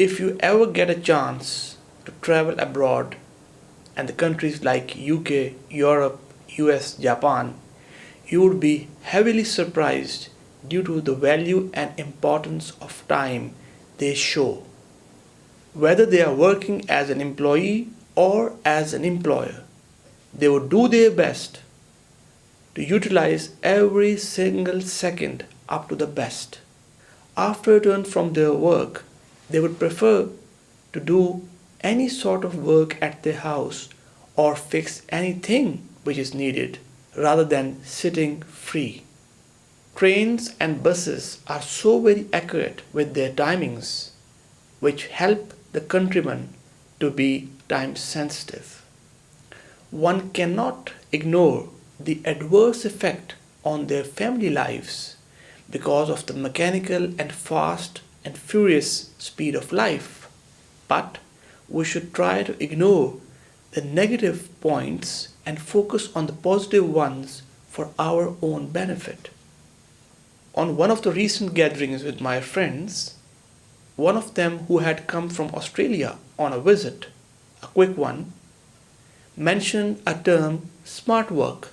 If you ever get a chance to travel abroad and the countries like UK, Europe, US, Japan, you would be heavily surprised due to the value and importance of time they show. Whether they are working as an employee or as an employer, they would do their best to utilize every single second up to the best. After return from their work, they would prefer to do any sort of work at their house or fix anything which is needed rather than sitting free. Trains and buses are so very accurate with their timings, which help the countryman to be time sensitive. One cannot ignore the adverse effect on their family lives because of the mechanical and fast and furious speed of life. But we should try to ignore the negative points and focus on the positive ones for our own benefit. On one of the recent gatherings with my friends, one of them who had come from Australia on a visit, a quick one, mentioned a term smart work.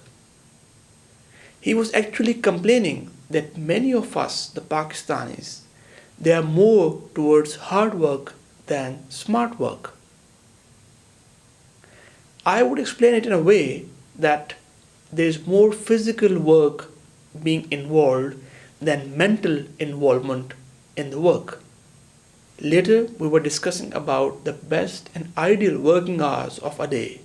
He was actually complaining that many of us, the Pakistanis, they are more towards hard work than smart work. I would explain it in a way that there is more physical work being involved than mental involvement in the work. Later, we were discussing about the best and ideal working hours of a day,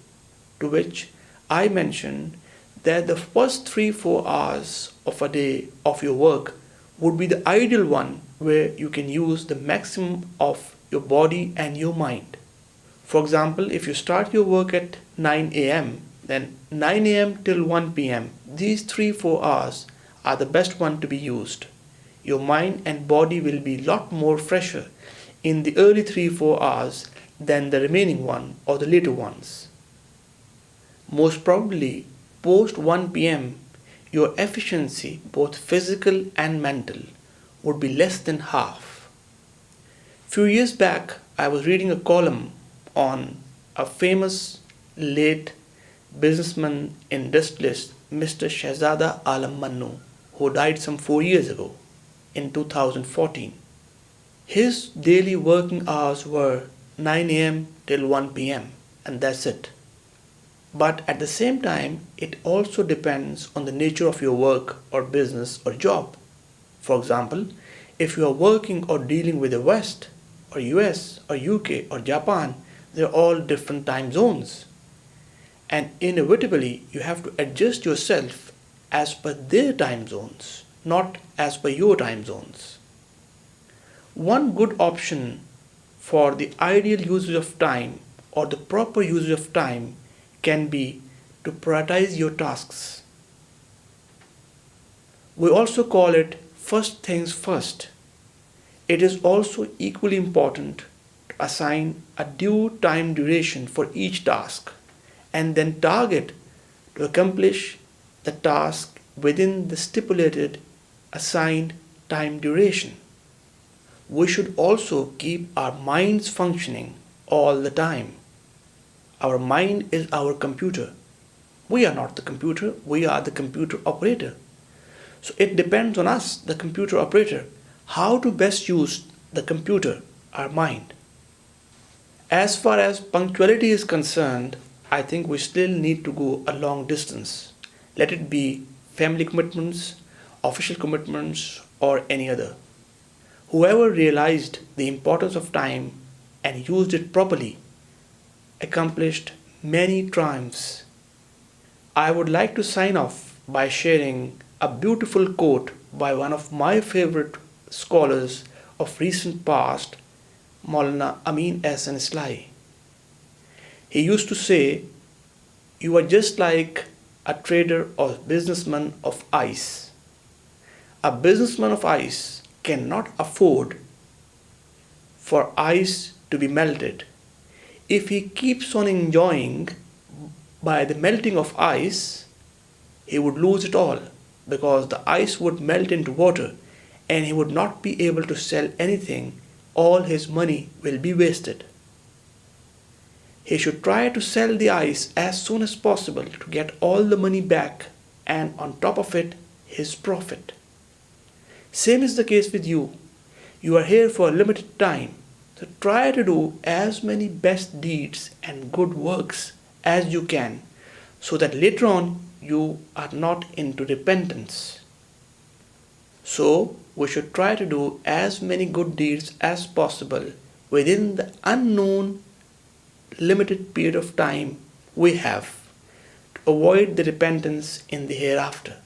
to which I mentioned that the first 3-4 hours of a day of your work would be the ideal one where you can use the maximum of your body and your mind. For example, if you start your work at 9 a.m., then 9 a.m. till 1 p.m., these 3-4 hours are the best one to be used. Your mind and body will be a lot more fresher in the early 3-4 hours than the remaining one or the later ones. Most probably, post 1 p.m., your efficiency, both physical and mental, would be less than half. Few years back, I was reading a column on a famous late businessman industrialist, Mr. Shahzada Alam Mannu, who died some 4 years ago in 2014. His daily working hours were 9 a.m. till 1 p.m. and that's it. But at the same time, it also depends on the nature of your work or business or job. For example, if you are working or dealing with the West or US or UK or Japan, they are all different time zones. And inevitably, you have to adjust yourself as per their time zones, not as per your time zones. One good option for the ideal usage of time or the proper usage of time can be to prioritize your tasks. We also call it first things first. It is also equally important to assign a due time duration for each task and then target to accomplish the task within the stipulated assigned time duration. We should also keep our minds functioning all the time. Our mind is our computer. We are not the computer, we are the computer operator. So it depends on us, the computer operator, how to best use the computer, our mind. As far as punctuality is concerned, I think we still need to go a long distance. Let it be family commitments, official commitments, or any other. Whoever realized the importance of time and used it properly accomplished many triumphs. I would like to sign off by sharing a beautiful quote by one of my favorite scholars of recent past, Maulana Amin Ahsan Islahi. He used to say, "You are just like a trader or businessman of ice. A businessman of ice cannot afford for ice to be melted. If he keeps on enjoying by the melting of ice, he would lose it all because the ice would melt into water and he would not be able to sell anything all his money will be wasted. He should try to sell the ice as soon as possible to get all the money back and on top of it, his profit. Same is the case with you. You are here for a limited time, so try to do as many best deeds and good works as you can so that later on you are not into repentance. So, we should try to do as many good deeds as possible within the unknown limited period of time we have to avoid the repentance in the hereafter.